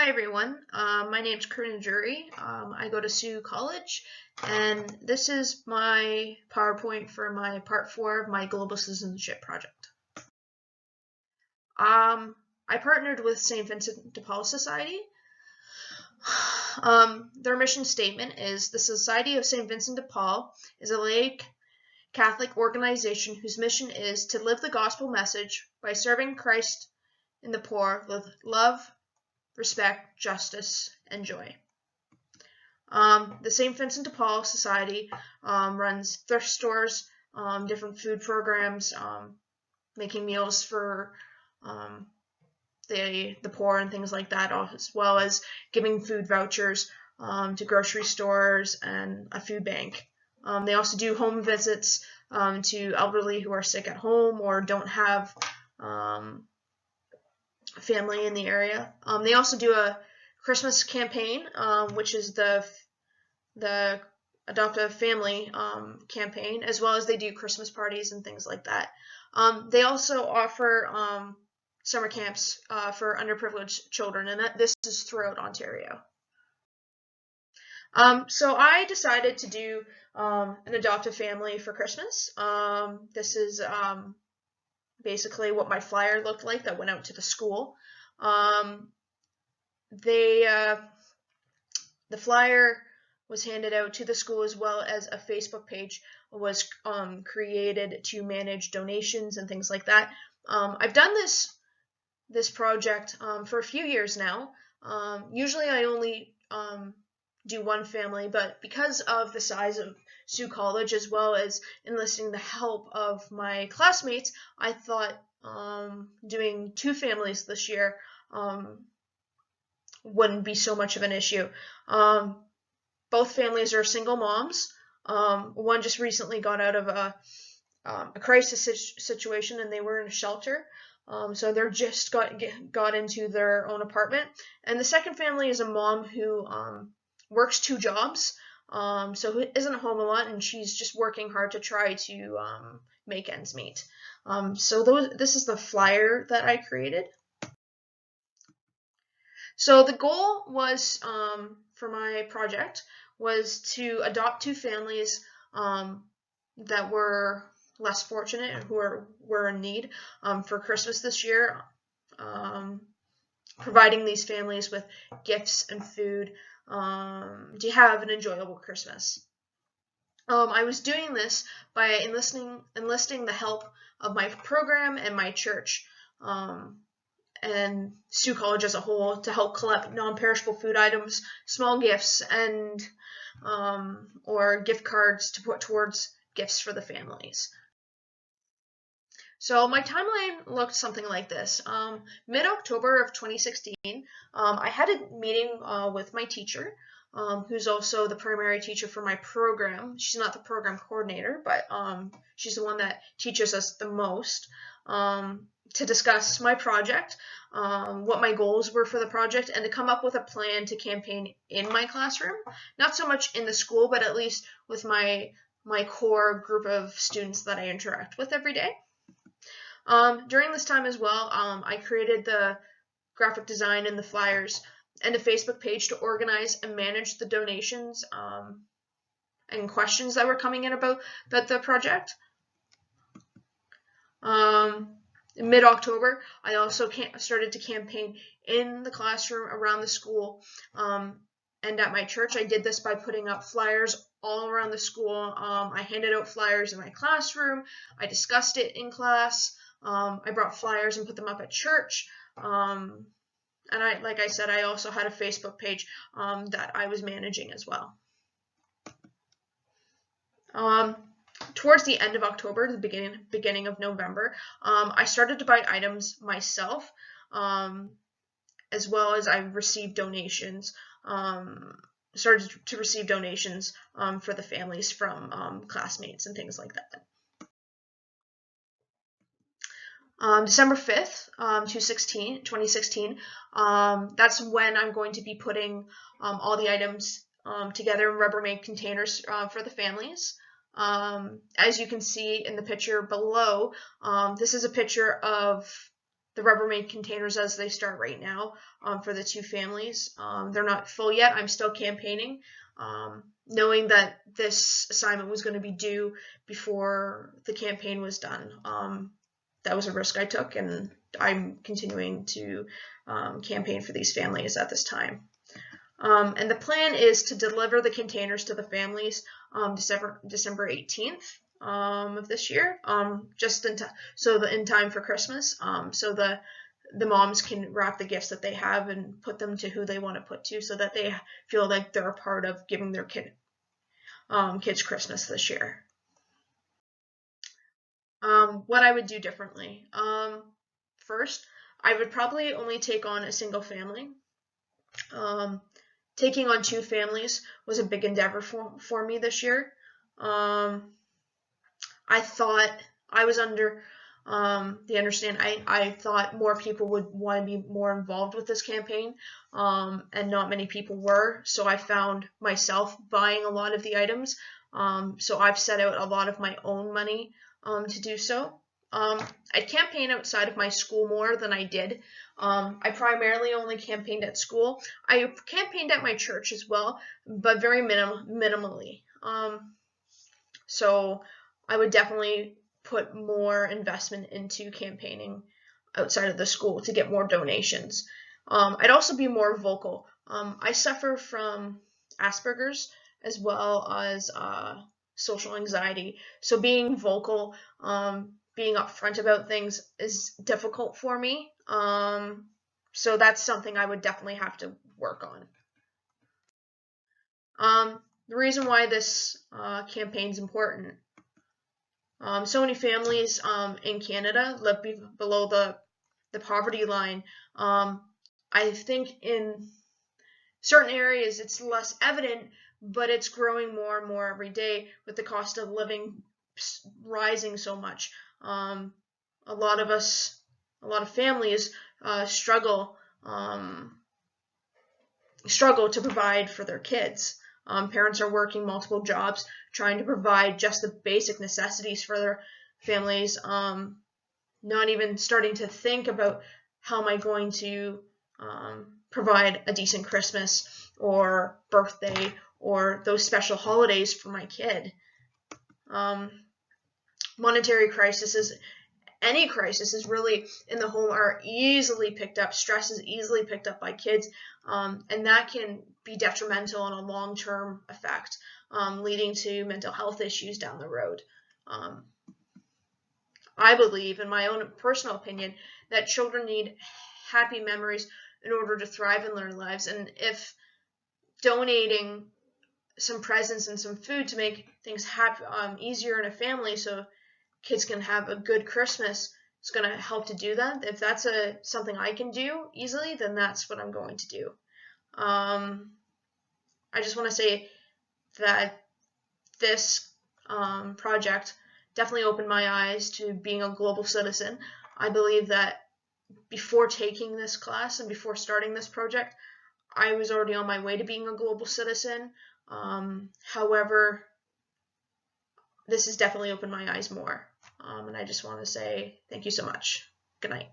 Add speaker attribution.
Speaker 1: Hi everyone, my name's Karina Jury. I go to Sioux College, and this is my PowerPoint for my part 4 of my Global Citizenship project. I partnered with St. Vincent de Paul Society. Their mission statement is, the Society of St. Vincent de Paul is a lay Catholic organization whose mission is to live the gospel message by serving Christ in the poor with love, respect, justice, and joy. The St. Vincent de Paul Society runs thrift stores, different food programs, making meals for the poor and things like that, as well as giving food vouchers to grocery stores and a food bank. They also do home visits to elderly who are sick at home or don't have family in the area. They also do a Christmas campaign, which is the Adopt a Family campaign, as well as they do Christmas parties and things like that. They also offer summer camps for underprivileged children, and this is throughout Ontario. So I decided to do an Adopt a Family for Christmas. This is basically what my flyer looked like that went out to the school. The flyer was handed out to the school, as well as a Facebook page was created to manage donations and things like that. I've done this project for a few years now. Usually I only do one family, but because of the size of Sioux College, as well as enlisting the help of my classmates, I thought doing 2 families this year wouldn't be so much of an issue. Both families are single moms. One just recently got out of a crisis situation, and they were in a shelter. So they're just got into their own apartment. And the second family is a mom who works 2 jobs, so who isn't home a lot, and she's just working hard to try to make ends meet. So this is the flyer that I created. So the goal was, for my project, was to adopt 2 families that were less fortunate and who were in need for Christmas this year, providing these families with gifts and food to have an enjoyable Christmas. I was doing this by enlisting the help of my program and my church, and Sioux College as a whole, to help collect non-perishable food items, small gifts, and or gift cards to put towards gifts for the families. So my timeline looked something like this. Mid-October of 2016, I had a meeting with my teacher, who's also the primary teacher for my program. She's not the program coordinator, but she's the one that teaches us the most, to discuss my project, what my goals were for the project, and to come up with a plan to campaign in my classroom. Not so much in the school, but at least with my core group of students that I interact with every day. During this time as well, I created the graphic design and the flyers and a Facebook page to organize and manage the donations and questions that were coming in about the project. In mid-October, I also started to campaign in the classroom, around the school, and at my church. I did this by putting up flyers all around the school. I handed out flyers in my classroom. I discussed it in class. I brought flyers and put them up at church. And like I said, I also had a Facebook page that I was managing as well. Towards the end of October, the beginning of November, I started to buy items myself, as well as I received donations. Started to receive donations for the families from classmates and things like that. December 5th, 2016, that's when I'm going to be putting all the items together in Rubbermaid containers for the families. As you can see in the picture below, this is a picture of the Rubbermaid containers as they start right now for the 2 families. They're not full yet. I'm still campaigning, knowing that this assignment was going to be due before the campaign was done. That was a risk I took, and I'm continuing to campaign for these families at this time. And the plan is to deliver the containers to the families December 18th of this year, just in time for Christmas, so the moms can wrap the gifts that they have and put them to who they want to put to, so that they feel like they're a part of giving their kids Christmas this year. What I would do differently. First, I would probably only take on a single family. Taking on 2 families was a big endeavor for me this year. I thought I was under the understanding I thought more people would want to be more involved with this campaign, and not many people were. So I found myself buying a lot of the items. So I've set out a lot of my own money to do so. I campaign outside of my school more than I did. I primarily only campaigned at school. I campaigned at my church as well, but very minimally. So I would definitely put more investment into campaigning outside of the school to get more donations. I'd also be more vocal. I suffer from Asperger's as well as social anxiety. So being vocal, being upfront about things is difficult for me. So that's something I would definitely have to work on. The reason why this campaign is important. So many families in Canada live below the poverty line. I think in certain areas it's less evident, but it's growing more and more every day with the cost of living rising so much. A lot of families struggle to provide for their kids. Parents are working multiple jobs, trying to provide just the basic necessities for their families, not even starting to think about how am I going to provide a decent Christmas or birthday or those special holidays for my kid. Monetary crises, any crisis is really in the home, are easily picked up. Stress is easily picked up by kids, and that can be detrimental in a long-term effect, leading to mental health issues down the road. I believe, in my own personal opinion, that children need happy memories in order to thrive in their lives, and if donating some presents and some food to make things easier in a family so kids can have a good Christmas, it's going to help to do that. If that's something I can do easily, then that's what I'm going to do. I just want to say that this project definitely opened my eyes to being a global citizen. I believe that before taking this class and before starting this project, I was already on my way to being a global citizen. However, this has definitely opened my eyes more. And I just want to say thank you so much. Good night.